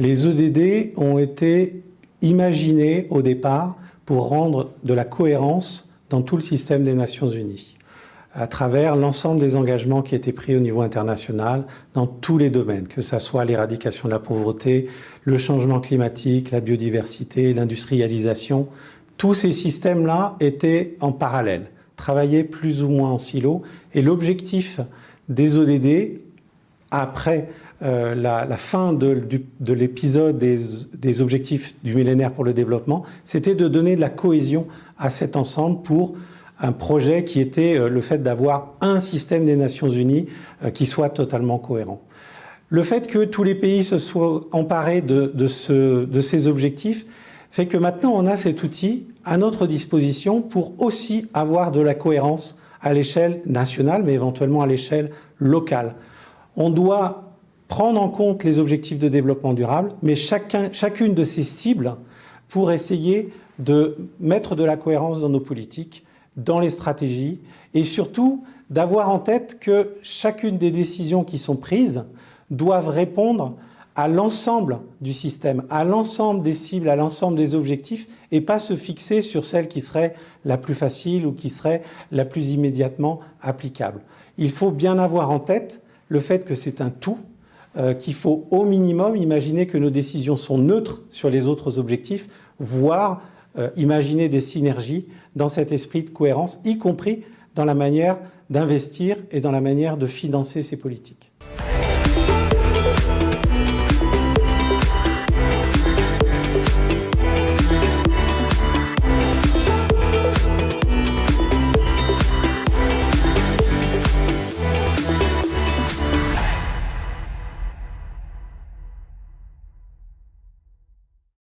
Les ODD ont été imaginés au départ pour rendre de la cohérence dans tout le système des Nations Unies, à travers l'ensemble des engagements qui étaient pris au niveau international dans tous les domaines, que ce soit l'éradication de la pauvreté, le changement climatique, la biodiversité, l'industrialisation. Tous ces systèmes-là étaient en parallèle, travaillaient plus ou moins en silo, et l'objectif des ODD, après la fin de l'épisode des objectifs du millénaire pour le développement, c'était de donner de la cohésion à cet ensemble pour un projet qui était le fait d'avoir un système des Nations Unies qui soit totalement cohérent. Le fait que tous les pays se soient emparés de ces objectifs fait que maintenant on a cet outil à notre disposition pour aussi avoir de la cohérence à l'échelle nationale, mais éventuellement à l'échelle locale. On doit prendre en compte les objectifs de développement durable, mais chacune de ces cibles pour essayer de mettre de la cohérence dans nos politiques, dans les stratégies, et surtout d'avoir en tête que chacune des décisions qui sont prises doivent répondre à l'ensemble du système, à l'ensemble des cibles, à l'ensemble des objectifs, et pas se fixer sur celle qui serait la plus facile ou qui serait la plus immédiatement applicable. Il faut bien avoir en tête le fait que c'est un tout, qu'il faut au minimum imaginer que nos décisions sont neutres sur les autres objectifs, voire imaginer des synergies dans cet esprit de cohérence, y compris dans la manière d'investir et dans la manière de financer ces politiques.